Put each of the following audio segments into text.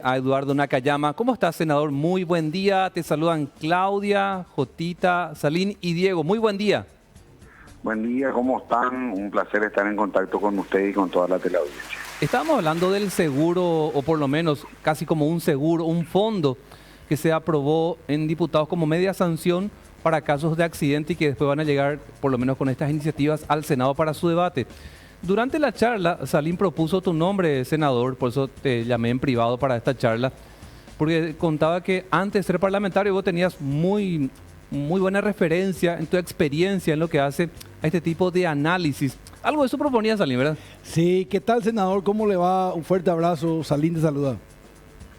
A Eduardo Nakayama. ¿Cómo estás, senador? Muy buen día. Te saludan Claudia, Jotita, Salín y Diego. Muy buen día. Buen día, ¿cómo están? Un placer estar en contacto con usted y con toda la teleaudiencia. Estábamos hablando del seguro, o por lo menos casi como un seguro, un fondo que se aprobó en diputados como media sanción para casos de accidente y que después van a llegar, por lo menos con estas iniciativas, al Senado para su debate. Durante la charla, Salín propuso tu nombre, senador, por eso te llamé en privado para esta charla, porque contaba que antes de ser parlamentario vos tenías muy buena referencia en tu experiencia en lo que hace a este tipo de análisis. Algo de eso proponía Salín, ¿verdad? Sí, ¿qué tal, senador? ¿Cómo le va? Un fuerte abrazo. Salín te saluda.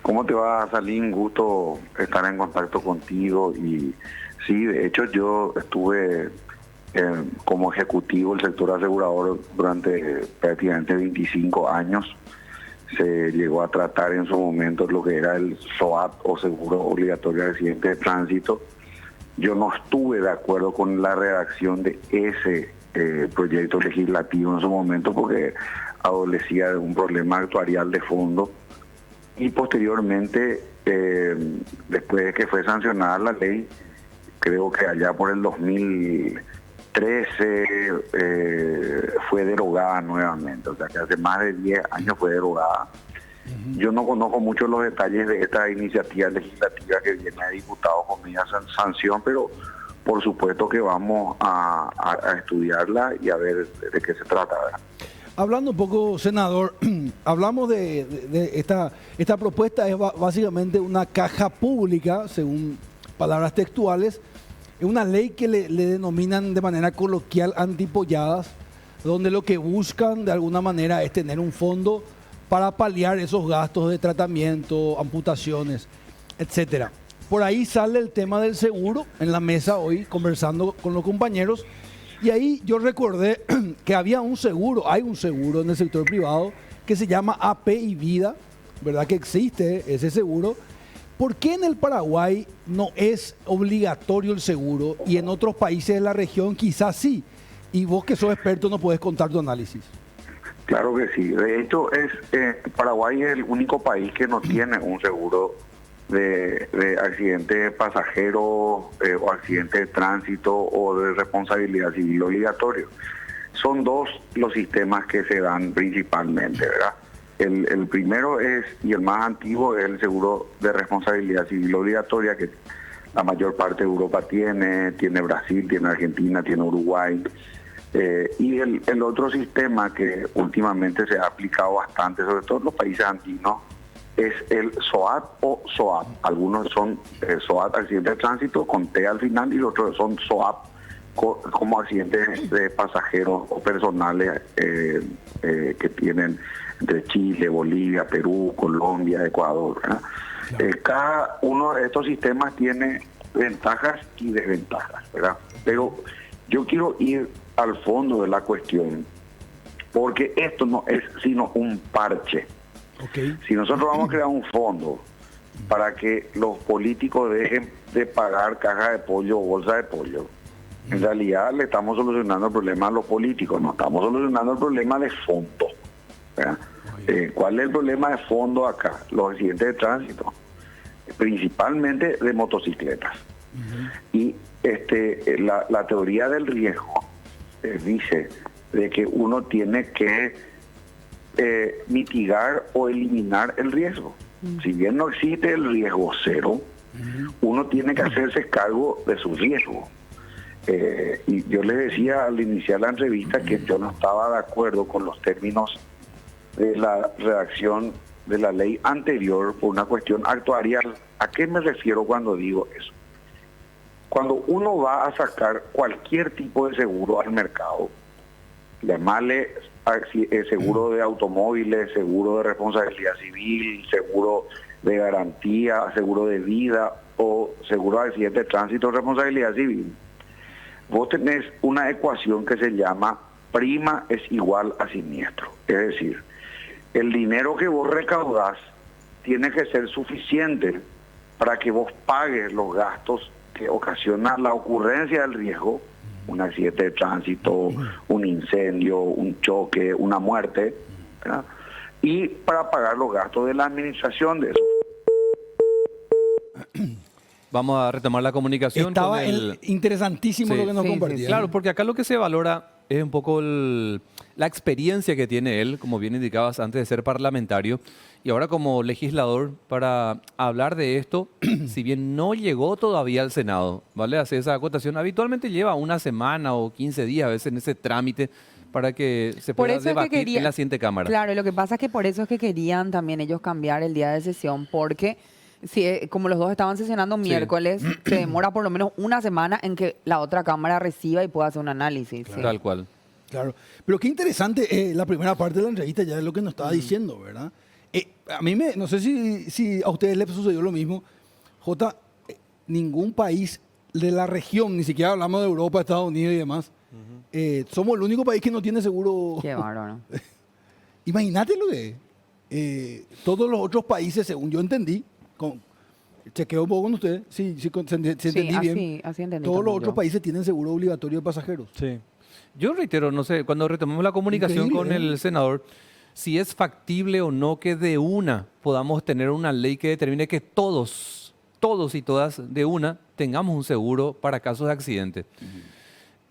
¿Cómo te va, Salín? Gusto estar en contacto contigo. Y sí, de hecho yo estuve como ejecutivo del sector asegurador durante prácticamente 25 años. Se llegó a tratar en su momento lo que era el SOAT o Seguro Obligatorio de Accidentes de Tránsito. Yo no estuve de acuerdo con la redacción de ese proyecto legislativo en su momento porque adolecía de un problema actuarial de fondo y posteriormente, después de que fue sancionada la ley, creo que allá por el 2013 fue derogada nuevamente, o sea que hace más de 10 años fue derogada. Yo no conozco mucho los detalles de esta iniciativa legislativa que viene de diputados con media sanción, pero por supuesto que vamos a estudiarla y a ver de qué se trata, ¿verdad? Hablando un poco, senador, hablamos de esta propuesta, es básicamente una caja pública, según palabras textuales, es una ley que le denominan de manera coloquial antipolladas, donde lo que buscan de alguna manera es tener un fondo para paliar esos gastos de tratamiento, amputaciones, etcétera. Por ahí sale el tema del seguro en la mesa hoy, conversando con los compañeros, y ahí yo recordé que había un seguro, hay un seguro en el sector privado que se llama API Vida, ¿verdad? Que existe ese seguro. ¿Por qué en el Paraguay no es obligatorio el seguro y en otros países de la región quizás sí? Y vos que sos experto nos puedes contar tu análisis. Claro que sí. De hecho, Paraguay es el único país que no tiene un seguro de accidente pasajero o accidente de tránsito o de responsabilidad civil obligatorio. Son dos los sistemas que se dan principalmente, ¿verdad? El primero es, y el más antiguo, es el seguro de responsabilidad civil obligatoria, que la mayor parte de Europa tiene Brasil, tiene Argentina, tiene Uruguay. Y el otro sistema que últimamente se ha aplicado bastante, sobre todo en los países andinos, es el SOAT o SOAP. Algunos son SOAT, accidente de tránsito, con T al final, y los otros son SOAP, como accidentes de pasajeros o personales que tienen entre Chile, Bolivia, Perú, Colombia, Ecuador, ¿verdad? Claro. Cada uno de estos sistemas tiene ventajas y desventajas, ¿verdad? Pero yo quiero ir al fondo de la cuestión, porque esto no es sino un parche. Okay. Si nosotros vamos a crear un fondo para que los políticos dejen de pagar caja de pollo o bolsa de pollo, en realidad le estamos solucionando el problema a los políticos, no estamos solucionando el problema de fondo, ¿verdad? ¿Cuál es el problema de fondo acá? Los accidentes de tránsito, principalmente de motocicletas. Y la teoría del riesgo dice de que uno tiene que mitigar o eliminar el riesgo. Si bien no existe el riesgo cero, uno tiene que hacerse cargo de su riesgo. Y yo le decía al iniciar la entrevista que yo no estaba de acuerdo con los términos de la redacción de la ley anterior por una cuestión actuarial. ¿A qué me refiero cuando digo eso? Cuando uno va a sacar cualquier tipo de seguro al mercado, llamarle seguro de automóviles, seguro de responsabilidad civil, seguro de garantía, seguro de vida o seguro de accidente de tránsito, responsabilidad civil, vos tenés una ecuación que se llama prima es igual a siniestro. Es decir, el dinero que vos recaudás tiene que ser suficiente para que vos pagues los gastos que ocasiona la ocurrencia del riesgo, un accidente de tránsito, un incendio, un choque, una muerte, ¿verdad? Y para pagar los gastos de la administración de eso. Vamos a retomar la comunicación Estaba con el... interesantísimo Sí. lo que nos Sí, sí, compartía. Claro, porque acá lo que se valora es un poco la experiencia que tiene él, como bien indicabas, antes de ser parlamentario, y ahora como legislador, para hablar de esto, si bien no llegó todavía al Senado, ¿vale? Hace esa acotación. Habitualmente lleva una semana o 15 días a veces en ese trámite para que se Por pueda eso es que debatir quería- en la siguiente Cámara. Claro, lo que pasa es que por eso es que querían también ellos cambiar el día de sesión, porque si, como los dos estaban sesionando miércoles, se demora por lo menos una semana en que la otra Cámara reciba y pueda hacer un análisis. sí. Tal cual. Claro. Pero qué interesante la primera parte de la entrevista, ya es lo que nos estaba diciendo, ¿verdad? A mí no sé si a ustedes les sucedió lo mismo. Jota, ningún país de la región, ni siquiera hablamos de Europa, Estados Unidos y demás, somos el único país que no tiene seguro. Qué bárbaro. Imagínate lo que todos los otros países, según yo entendí, chequeo un poco con ustedes, si entendí bien, así entendí todos los también otros yo. países tienen seguro obligatorio de pasajeros. Sí. Yo reitero, no sé, cuando retomemos la comunicación Increíble, con el senador, si es factible o no que de una podamos tener una ley que determine que todos y todas de una tengamos un seguro para casos de accidente.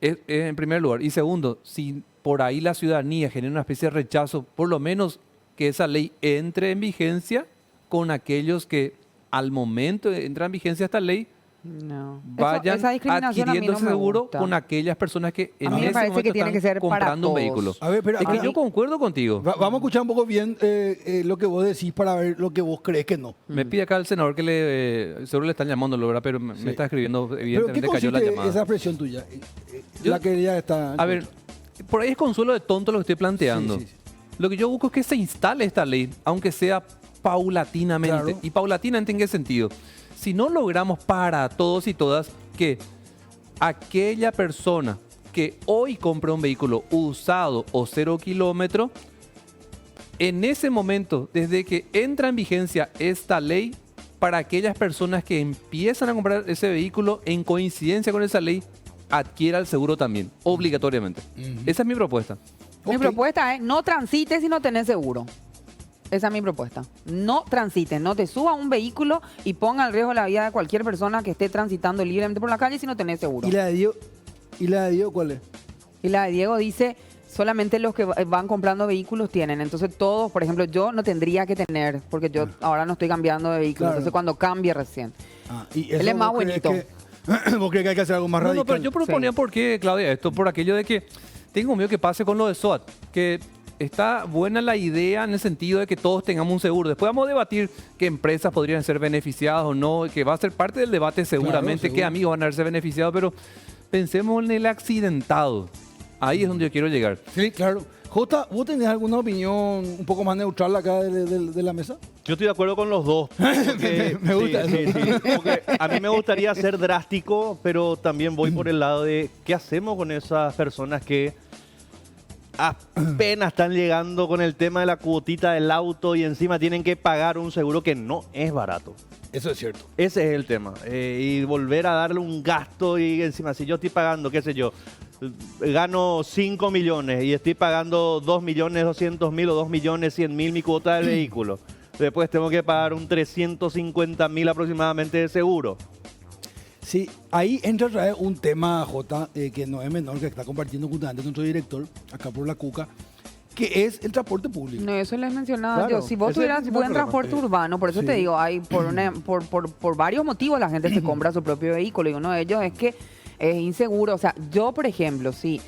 En primer lugar. Y segundo, si por ahí la ciudadanía genera una especie de rechazo, por lo menos que esa ley entre en vigencia con aquellos que al momento de entrar en vigencia esta ley No. vayan Esa discriminación a mí adquiriendo no ese me seguro gusta. con aquellas personas que en A mí me ese parece momento que tiene están que ser para comprando un todos. vehículo. A ver, pero Es que acá- yo concuerdo contigo. Vamos a escuchar un poco bien lo que vos decís para ver lo que vos crees que no. Me pide acá el senador que seguro le están llamando, ¿verdad? Pero me está escribiendo, Pero ¿qué evidentemente cayó la consiste llamada. esa expresión tuya? Yo- La que ya está... A ver, por ahí es consuelo de tonto lo que estoy planteando. Sí, sí, sí. Lo que yo busco es que se instale esta ley, aunque sea paulatinamente. Claro. ¿Y paulatinamente en qué sentido? Si no logramos para todos y todas que aquella persona que hoy compra un vehículo usado o 0 kilómetro, en ese momento, desde que entra en vigencia esta ley, para aquellas personas que empiezan a comprar ese vehículo en coincidencia con esa ley, adquiera el seguro también, obligatoriamente. Esa es mi propuesta. Mi Ok. propuesta es no transites si no tenés seguro. Esa es mi propuesta. No transites, no te suba a un vehículo y ponga en riesgo la vida de cualquier persona que esté transitando libremente por la calle si no tenés seguro. ¿Y la de Diego cuál es? Y la de Diego dice, solamente los que van comprando vehículos tienen. Entonces todos, por ejemplo, yo no tendría que tener, porque yo ahora no estoy cambiando de vehículo. Claro. Entonces cuando cambie recién. Y Él eso es más vos crees buenito. ¿Vos crees que hay que hacer algo más No, radical? no, pero yo proponía Sí. por qué, Claudia, esto, por aquello de que tengo miedo que pase con lo de SOAT, que está buena la idea en el sentido de que todos tengamos un seguro. Después vamos a debatir qué empresas podrían ser beneficiadas o no, que va a ser parte del debate seguramente, seguro. qué amigos van a verse beneficiados, pero pensemos en el accidentado. Ahí es donde yo quiero llegar. Sí, claro. Jota, ¿vos tenés alguna opinión un poco más neutral acá de la mesa? Yo estoy de acuerdo con los dos. porque- Me gusta sí, eso. sí, sí. Porque a mí me gustaría ser drástico, pero también voy por el lado de qué hacemos con esas personas que apenas están llegando con el tema de la cuotita del auto y encima tienen que pagar un seguro que no es barato. Eso es cierto. Ese es el tema. Y volver a darle un gasto y encima, si yo estoy pagando, qué sé yo, gano 5 millones y estoy pagando 2.200.000 o 2.100.000 mi cuota del vehículo. Después tengo que pagar un 350.000 aproximadamente de seguro. Sí, ahí entra otra vez un tema, Jota, que no es menor, que está compartiendo justamente nuestro director, acá por la Cuca, que es el transporte público. No, eso les mencionaba Claro, yo. Si vos ese es el tuvieras principal buen problema. transporte urbano, por eso Sí. te digo, hay por varios motivos la gente se compra su propio vehículo y uno de ellos es que es inseguro. O sea, yo, por ejemplo, sí.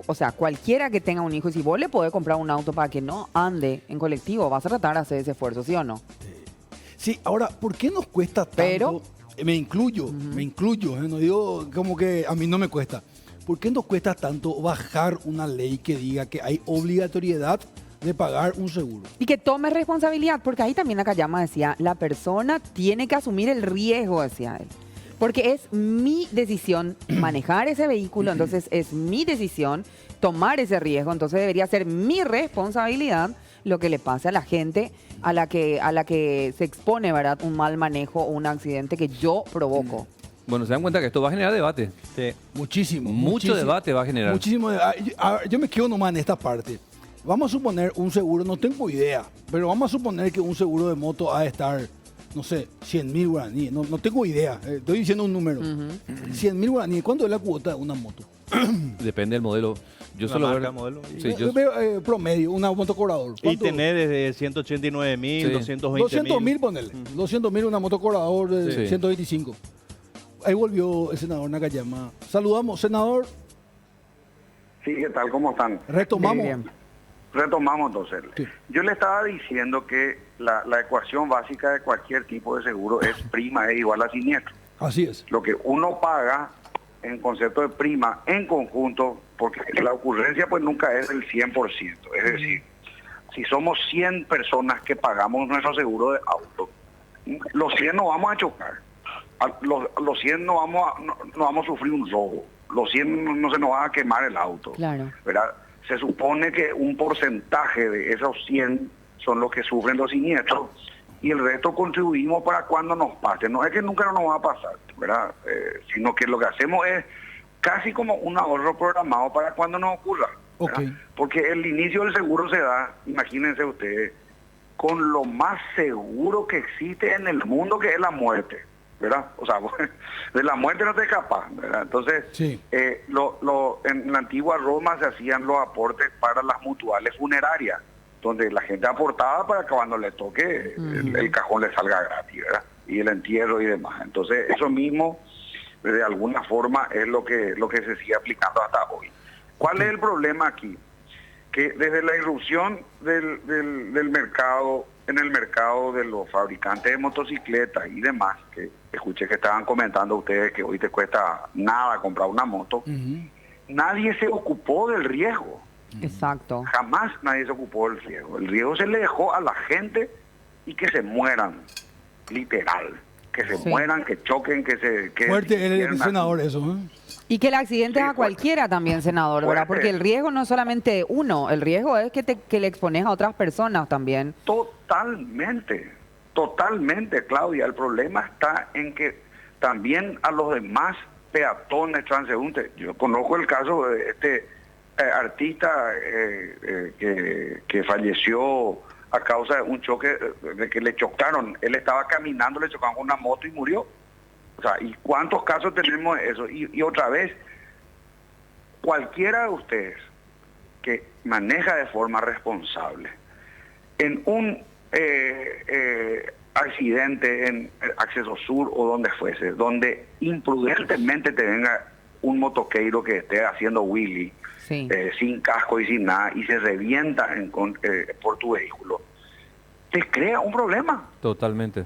O sea, cualquiera que tenga un hijo, y si vos le podés comprar un auto para que no ande en colectivo, vas a tratar de hacer ese esfuerzo, ¿sí o no? Sí, ahora, ¿por qué nos cuesta tanto? Pero- Me incluyo, no digo como que a mí no me cuesta. ¿Por qué nos cuesta tanto bajar una ley que diga que hay obligatoriedad de pagar un seguro? Y que tome responsabilidad, porque ahí también acá Llama decía, la persona tiene que asumir el riesgo, decía él. Porque es mi decisión manejar ese vehículo, entonces es mi decisión tomar ese riesgo, entonces debería ser mi responsabilidad lo que le pase a la gente a la que se expone, ¿verdad? Un mal manejo o un accidente que yo provoco. Bueno, se dan cuenta que esto va a generar debate. Muchísimo. Mucho muchísimo, debate va a generar. Muchísimo. Yo me quedo nomás en esta parte. Vamos a suponer un seguro, no tengo idea, pero vamos a suponer que un seguro de moto ha de estar no sé, 100.000 guaraníes, no tengo idea, estoy diciendo un número. 100.000 guaraníes, ¿cuánto es la cuota de una moto? Depende del modelo. Yo La solo marca, veo modelo. Sí, Yo veo promedio, una moto cobrador. Y tenés desde 189.000, Sí. 220.000. 200.000, ponele. 200.000 una moto cobrador de Sí. 125. Ahí volvió el senador Nakayama. Saludamos, senador. Sí, ¿qué tal? ¿Cómo están? Retomamos. Bien. Retomamos entonces. Sí. Yo le estaba diciendo que la ecuación básica de cualquier tipo de seguro es prima es igual a siniestro. Así es. Lo que uno paga en concepto de prima en conjunto, porque la ocurrencia pues nunca es del 100%. Es decir, si somos 100 personas que pagamos nuestro seguro de auto, los 100 no vamos a chocar. Los 100 no vamos a sufrir un robo. Los 100 no se nos va a quemar el auto. Claro. ¿Verdad? Se supone que un porcentaje de esos 100 son los que sufren los siniestros y el resto contribuimos para cuando nos pase. No es que nunca nos va a pasar, ¿verdad? Sino que lo que hacemos es casi como un ahorro programado para cuando nos ocurra, ¿verdad? Ok. Porque el inicio del seguro se da, imagínense ustedes, con lo más seguro que existe en el mundo, que es la muerte, ¿verdad? O sea, de la muerte no te escapas, ¿verdad? Entonces, Sí. en la antigua Roma se hacían los aportes para las mutuales funerarias, donde la gente aportaba para que cuando le toque el cajón le salga gratis, ¿verdad? Y el entierro y demás. Entonces, eso mismo, de alguna forma, es lo que se sigue aplicando hasta hoy. ¿Cuál es el problema aquí? Que desde la irrupción del mercado, en el mercado de los fabricantes de motocicletas y demás, que escuché que estaban comentando ustedes que hoy te cuesta nada comprar una moto, nadie se ocupó del riesgo. Exacto. Jamás nadie se ocupó del riesgo. El riesgo se le dejó a la gente y que se mueran, literal. Que se Sí. mueran, que choquen, que se... Que Fuerte el pierdan. senador eso. Y que el accidente Sí, es a cualquiera también, senador, ¿verdad? fuerte. Porque el riesgo no es solamente uno, el riesgo es que le expones a otras personas también. Totalmente, Claudia. El problema está en que también a los demás peatones, transeúntes, yo conozco el caso de este artista que falleció a causa de un choque, de que le chocaron. Él estaba caminando, le chocaron con una moto y murió. O sea, ¿y cuántos casos tenemos de eso? Y otra vez, cualquiera de ustedes que maneja de forma responsable en un accidente en Acceso Sur o donde fuese, donde imprudentemente te venga un motoqueiro que esté haciendo wheelie, Sí. sin casco y sin nada, y se revienta por tu vehículo, te crea un problema. Totalmente.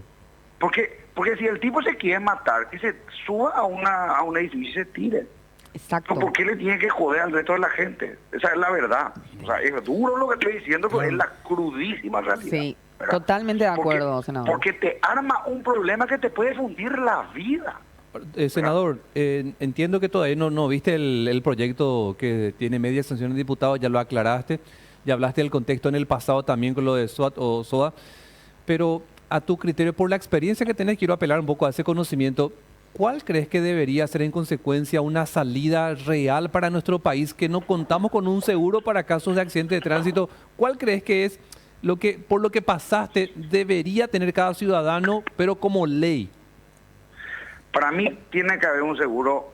Porque si el tipo se quiere matar, que se suba a un edificio y se tire. Exacto. ¿Por qué le tiene que joder al resto de la gente? Esa es la verdad. O sea, es duro lo que estoy diciendo, pero es la crudísima realidad. Sí, ¿verdad? totalmente de acuerdo, senador. Porque te arma un problema que te puede fundir la vida. Senador, entiendo que todavía no viste el proyecto que tiene media sanción de diputados, ya lo aclaraste, ya hablaste del contexto en el pasado también con lo de SOAT o SOA, pero a tu criterio, por la experiencia que tenés, quiero apelar un poco a ese conocimiento. ¿Cuál crees que debería ser en consecuencia una salida real para nuestro país, que no contamos con un seguro para casos de accidente de tránsito? ¿Cuál crees que es por lo que pasaste debería tener cada ciudadano, pero como ley? Para mí tiene que haber un seguro,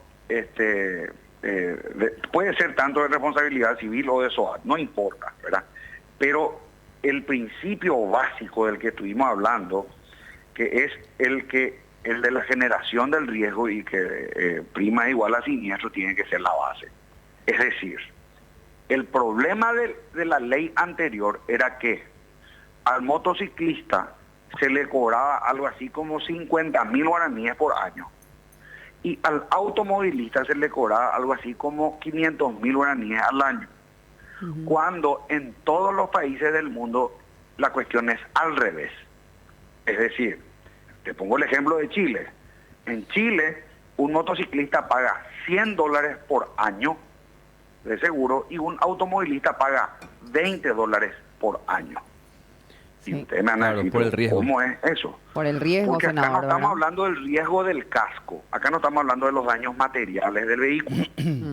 puede ser tanto de responsabilidad civil o de SOAT, no importa, ¿verdad? Pero el principio básico del que estuvimos hablando, que es el de la generación del riesgo y que prima igual a siniestro, tiene que ser la base. Es decir, el problema de la ley anterior era que al motociclista se le cobraba algo así como 50.000 guaraníes por año. Y al automovilista se le cobraba algo así como 500.000 guaraníes al año. Cuando en todos los países del mundo la cuestión es al revés. Es decir, te pongo el ejemplo de Chile. En Chile, un motociclista paga $100 por año de seguro y un automovilista paga $20 por año. Sí. Y ustedes me van a Claro, decir, por el riesgo. ¿cómo es eso? Por el riesgo, Porque acá no senador, estamos ¿verdad? hablando del riesgo del casco, acá no estamos hablando de los daños materiales del vehículo,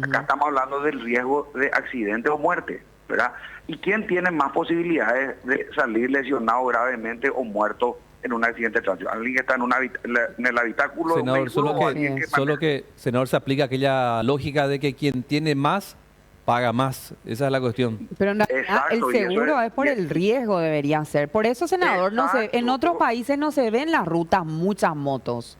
acá estamos hablando del riesgo de accidente o muerte, ¿verdad? ¿Y quién tiene más posibilidades de salir lesionado gravemente o muerto en un accidente de tránsito? Alguien que está en, en el habitáculo de un Senador, vehículo o alguien que solo que, senador, se aplica aquella lógica de que quien tiene más, paga más. Esa es la cuestión. Pero en realidad Exacto, el y eso seguro es por el riesgo, debería ser. Por eso, senador, no se, en Exacto. otros países no se ven las rutas muchas motos.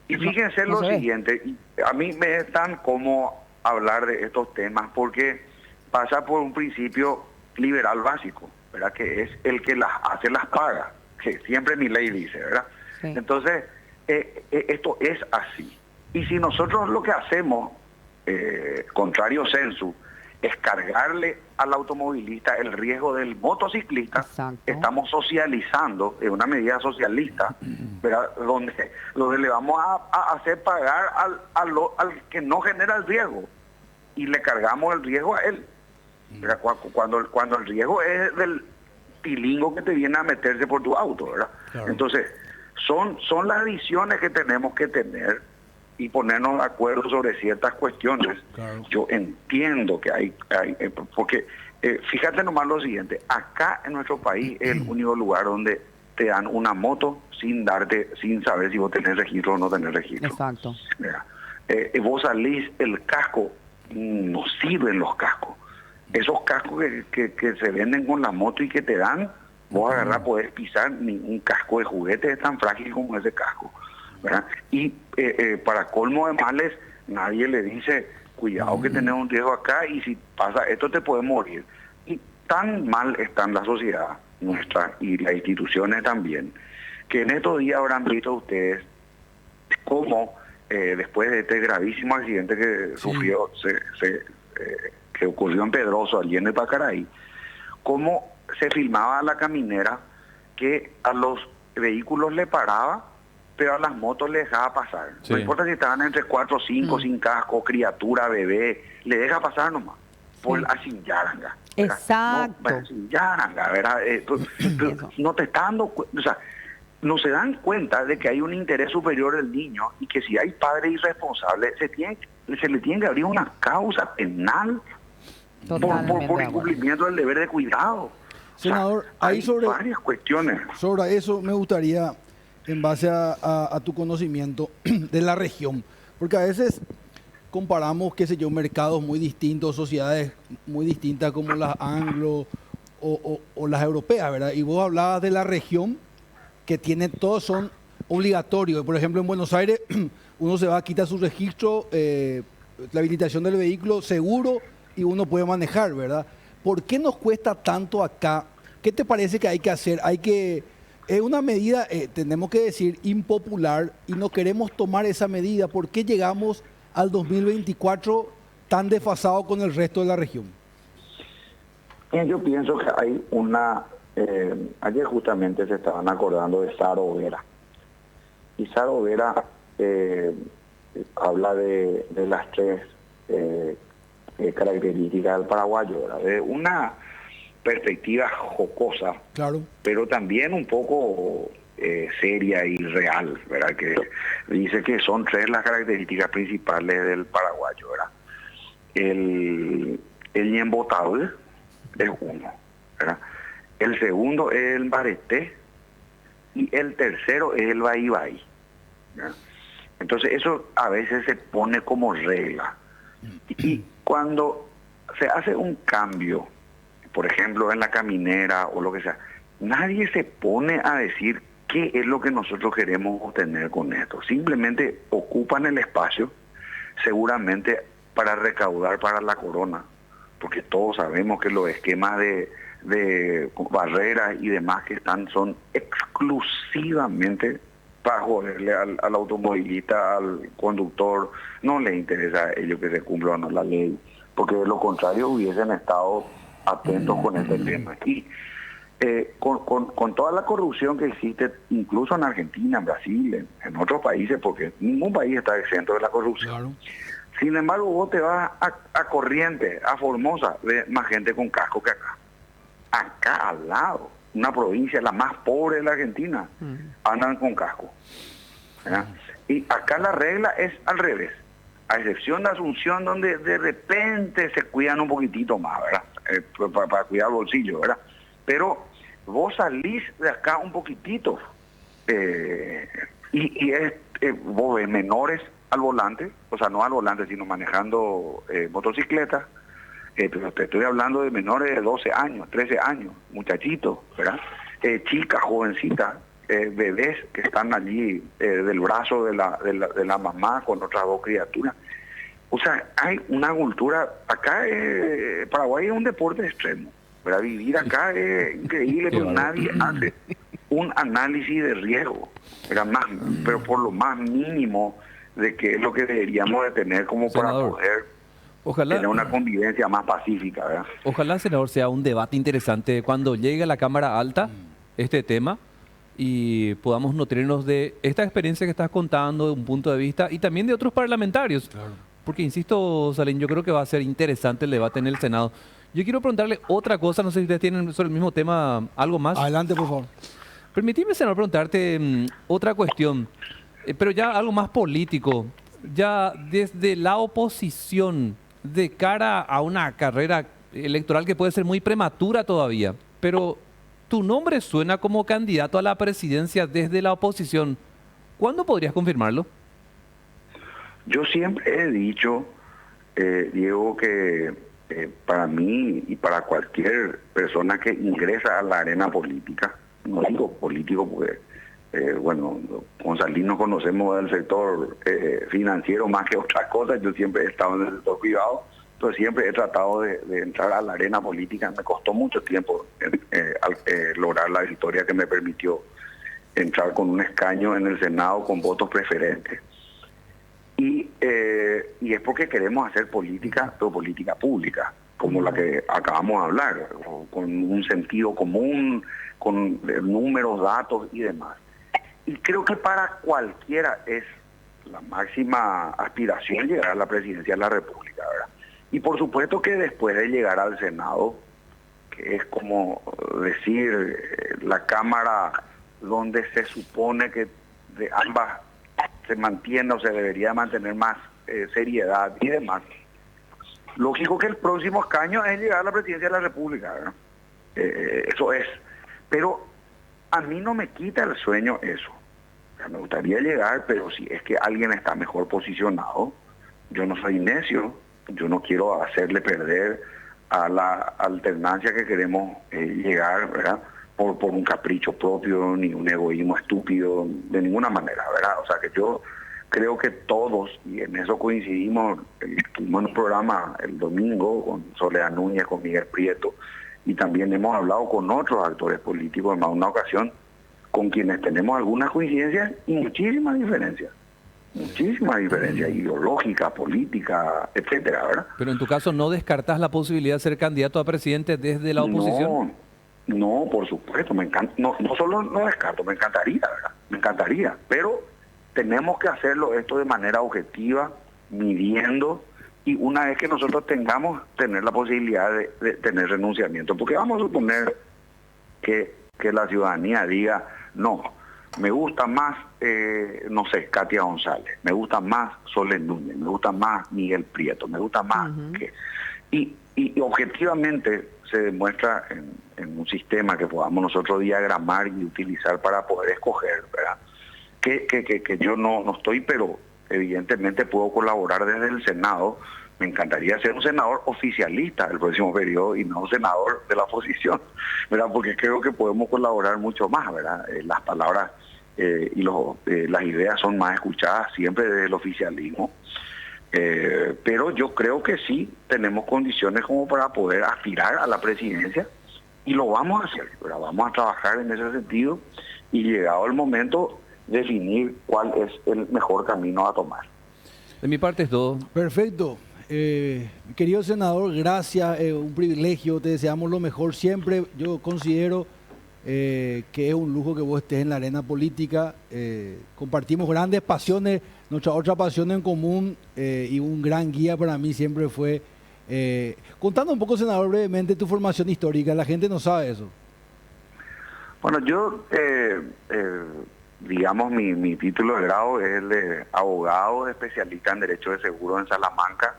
Y fíjense no lo se ve. siguiente, y a mí me es tan cómodo hablar de estos temas porque pasa por un principio liberal básico, ¿verdad? Que es el que las hace, las paga, que siempre mi ley dice, ¿verdad? Sí. Entonces, esto es así. Y si nosotros lo que hacemos, contrario sensu, es cargarle al automovilista el riesgo del motociclista, Exacto. estamos socializando, en una medida socialista, ¿verdad? Donde le vamos a hacer pagar al que no genera el riesgo y le cargamos el riesgo a él. ¿Verdad? Cuando el riesgo es del pilingo que te viene a meterse por tu auto, ¿verdad? Claro. Entonces, son las visiones que tenemos que tener y ponernos de acuerdo sobre ciertas cuestiones. Claro. Yo entiendo que hay porque fíjate nomás lo siguiente, acá en nuestro país es el único lugar donde te dan una moto sin saber si vos tenés registro o no tenés registro. Exacto. Mira, vos salís, el casco, no sirven los cascos. Esos cascos que se venden con la moto y que te dan, vos agarrás, podés pisar, ningún casco de juguete es tan frágil como ese casco, ¿verdad? Y para colmo de males, nadie le dice, cuidado que tenés un riesgo acá y si pasa esto te puede morir. Y tan mal está la sociedad nuestra y las instituciones también, que en estos días habrán visto ustedes cómo después de este gravísimo accidente que sufrió, que ocurrió en Pedroso, allí en el Pacaraí, cómo se filmaba la caminera que a los vehículos le paraba, pero a las motos le dejaba pasar. Sí. No importa si estaban entre 4 o 5, sin casco, criatura, bebé, le deja pasar nomás. Por la sin yaranga. ¿Verdad? Exacto. No, sin yaranga, ¿verdad? Pero Eso. no te está dando o sea, no se dan cuenta de que hay un interés superior del niño y que si hay padre irresponsable, se le tiene que abrir una causa penal Totalmente por de acuerdo. incumplimiento del deber de cuidado. Senador, O sea, ahí hay sobre- varias cuestiones. Sobre eso me gustaría, en base a tu conocimiento de la región, porque a veces comparamos, qué sé yo, mercados muy distintos, sociedades muy distintas como las anglo o las europeas, ¿verdad? Y vos hablabas de la región que tiene, todos son obligatorios. Por ejemplo, en Buenos Aires uno se va a quitar su registro, la habilitación del vehículo, seguro, y uno puede manejar, ¿verdad? ¿Por qué nos cuesta tanto acá? ¿Qué te parece que hay que hacer? Es una medida, tenemos que decir, impopular y no queremos tomar esa medida. ¿Por qué llegamos al 2024 tan desfasado con el resto de la región? Yo pienso que hay ayer justamente se estaban acordando de Saro Vera. Y Saro Vera habla de las tres características del paraguayo, ¿verdad? De una perspectiva jocosa, Claro. pero también un poco seria y real, ¿verdad? Que dice que son tres las características principales del paraguayo, ¿verdad? El ñembotable es uno, ¿verdad? El segundo es el bareté y el tercero es el baí-baí, ¿verdad? Entonces eso a veces se pone como regla. Y cuando se hace un cambio, por ejemplo en la caminera o lo que sea, nadie se pone a decir qué es lo que nosotros queremos obtener con esto. Simplemente ocupan el espacio, seguramente para recaudar para la corona, porque todos sabemos que los esquemas de barreras y demás que están son exclusivamente para joderle al automovilista, al conductor. No les interesa a ellos que se cumpla o no la ley, porque de lo contrario hubiesen estado atentos con este tema. Y con toda la corrupción que existe, incluso en Argentina, en Brasil, en otros países, porque ningún país está exento de la corrupción. Claro. Sin embargo, vos te vas a Corrientes, a Formosa, ves más gente con casco que acá. Acá al lado, una provincia la más pobre de la Argentina, andan con casco, ¿verdad? Y acá la regla es al revés, a excepción de Asunción, donde de repente se cuidan un poquitito más, ¿verdad? Para cuidar el bolsillo, ¿verdad? Pero vos salís de acá un poquitito Y es, vos ves menores al volante, o sea, no al volante, sino manejando motocicletas, pero te estoy hablando de menores de 12 años, 13 años, muchachitos, ¿verdad? Chicas, jovencitas, bebés que están allí del brazo de la mamá con otras dos criaturas. O sea, hay una cultura, acá Paraguay es un deporte extremo, ¿verdad? Vivir acá es increíble, pero nadie hace un análisis de riesgo, ¿verdad? Pero por lo más mínimo de qué es lo que deberíamos de tener como Senador, para poder ojalá, tener una convivencia más pacífica, ¿verdad? ojalá, senador, sea un debate interesante cuando llegue a la Cámara Alta este tema y podamos nutrirnos de esta experiencia que estás contando, de un punto de vista y también de otros parlamentarios. Porque, insisto, Salim, yo creo que va a ser interesante el debate en el Senado. Yo quiero preguntarle otra cosa, no sé si ustedes tienen sobre el mismo tema algo más. Adelante, por favor. Permitime, senador, preguntarte otra cuestión, pero ya algo más político. Ya desde la oposición, de cara a una carrera electoral que puede ser muy prematura todavía, pero tu nombre suena como candidato a la presidencia desde la oposición. ¿Cuándo podrías confirmarlo? Yo siempre he dicho, Diego, que para mí y para cualquier persona que ingresa a la arena política, no digo político porque, bueno, con Salim nos conocemos del sector financiero más que otras cosas, yo siempre he estado en el sector privado, entonces siempre he tratado de entrar a la arena política, me costó mucho tiempo lograr la victoria que me permitió entrar con un escaño en el Senado con votos preferentes. Y es porque queremos hacer política, pero política pública, como la que acabamos de hablar, con un sentido común, con números, datos y demás. Y creo que para cualquiera es la máxima aspiración llegar a la presidencia de la República, ¿verdad? Y por supuesto que después de llegar al Senado, que es como decir la Cámara donde se supone que de ambas se mantiene o se debería mantener más seriedad y demás. Lógico que el próximo escaño es llegar a la presidencia de la República, ¿verdad? Eso es. Pero a mí no me quita el sueño eso. O sea, me gustaría llegar, pero si es que alguien está mejor posicionado, yo no soy necio, yo no quiero hacerle perder a la alternancia que queremos llegar, ¿verdad? Por un capricho propio, ni un egoísmo estúpido, de ninguna manera, ¿verdad? O sea que yo creo que todos, y en eso coincidimos, estuvimos en un programa el domingo con Soledad Núñez, con Miguel Prieto, y también hemos hablado con otros actores políticos en más una ocasión, con quienes tenemos algunas coincidencias y muchísimas diferencias ideológicas, políticas, etcétera, ¿verdad? Pero en tu caso, ¿no descartas la posibilidad de ser candidato a presidente desde la oposición? No, por supuesto, me encanta, no solo no descarto, me encantaría, ¿verdad? Me encantaría, pero tenemos que hacerlo esto de manera objetiva, midiendo, y una vez que nosotros tener la posibilidad de tener renunciamiento, porque vamos a suponer que la ciudadanía diga, no, me gusta más, no sé, Katia González, me gusta más Soledad Núñez, me gusta más Miguel Prieto, me gusta más que... Y objetivamente se demuestra en un sistema que podamos nosotros diagramar y utilizar para poder escoger, ¿verdad? Que yo no estoy, pero evidentemente puedo colaborar desde el Senado. Me encantaría ser un senador oficialista el próximo periodo y no un senador de la oposición, ¿verdad? Porque creo que podemos colaborar mucho más, ¿verdad? Las palabras y las ideas son más escuchadas siempre desde el oficialismo. Pero yo creo que sí tenemos condiciones como para poder aspirar a la presidencia y lo vamos a hacer, ¿verdad? Vamos a trabajar en ese sentido y llegado el momento definir cuál es el mejor camino a tomar. De mi parte es todo. Perfecto. Querido senador, gracias, un privilegio, te deseamos lo mejor siempre. Yo considero que es un lujo que vos estés en la arena política. Compartimos grandes pasiones, nuestra otra pasión en común y un gran guía para mí siempre fue... contando un poco, senador, brevemente tu formación histórica, la gente no sabe eso. Bueno, yo, digamos, mi título de grado es el de abogado especialista en Derecho de Seguro en Salamanca,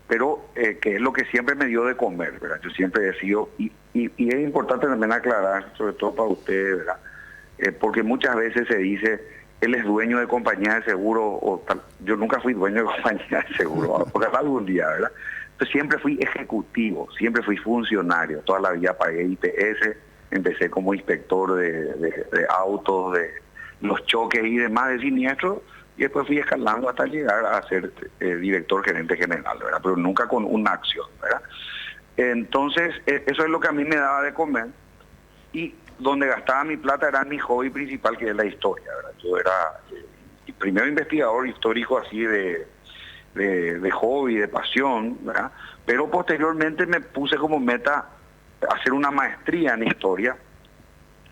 pero que es lo que siempre me dio de comer, ¿verdad? Yo siempre he sido, y es importante también aclarar, sobre todo para ustedes, ¿verdad? porque muchas veces se dice, él es dueño de compañía de seguro, o tal. Yo nunca fui dueño de compañía de seguro, porque algún día, ¿verdad? Entonces siempre fui ejecutivo, siempre fui funcionario, toda la vida pagué IPS, empecé como inspector de autos, de los choques y demás de siniestros, y después fui escalando hasta llegar a ser director gerente general, ¿verdad? Pero nunca con una acción, ¿verdad? Entonces, eso es lo que a mí me daba de comer, y donde gastaba mi plata era mi hobby principal, que es la historia, ¿verdad? Yo era primero investigador histórico así de hobby, de pasión, ¿verdad? Pero posteriormente me puse como meta hacer una maestría en historia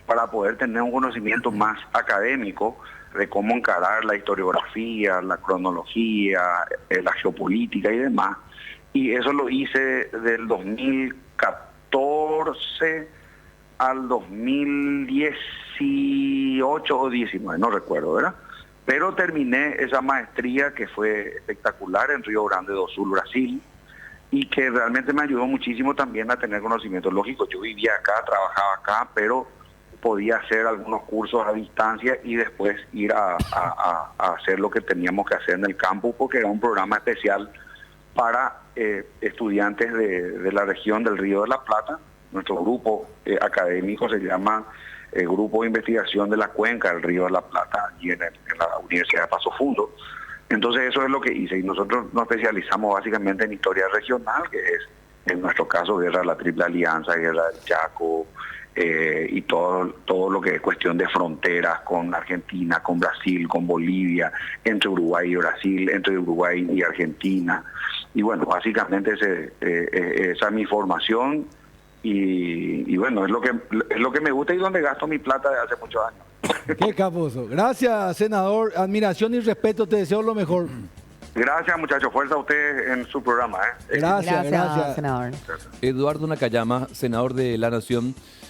para poder tener un conocimiento más académico de cómo encarar la historiografía, la cronología, la geopolítica y demás. Y eso lo hice del 2014 al 2018 o 19, no recuerdo, ¿verdad? Pero terminé esa maestría que fue espectacular en Río Grande do Sul, Brasil, y que realmente me ayudó muchísimo también a tener conocimientos lógicos. Yo vivía acá, trabajaba acá, pero podía hacer algunos cursos a distancia y después ir a hacer lo que teníamos que hacer en el campus, porque era un programa especial para estudiantes de la región del Río de la Plata. Nuestro grupo académico se llama Grupo de Investigación de la Cuenca del Río de la Plata, y en la Universidad de Paso Fundo. Entonces eso es lo que hice, y nosotros nos especializamos básicamente en historia regional, que es en nuestro caso guerra de la Triple Alianza, guerra del Chaco, y todo lo que es cuestión de fronteras con Argentina, con Brasil, con Bolivia, entre Uruguay y Brasil, entre Uruguay y Argentina. Y bueno, básicamente esa es mi formación, y bueno, es lo que me gusta y donde gasto mi plata desde hace muchos años. Qué caposo. Gracias, senador. Admiración y respeto. Te deseo lo mejor. Gracias, muchachos. Fuerza a ustedes en su programa. Gracias, Gracias, senador. Eduardo Nakayama, senador de la Nación.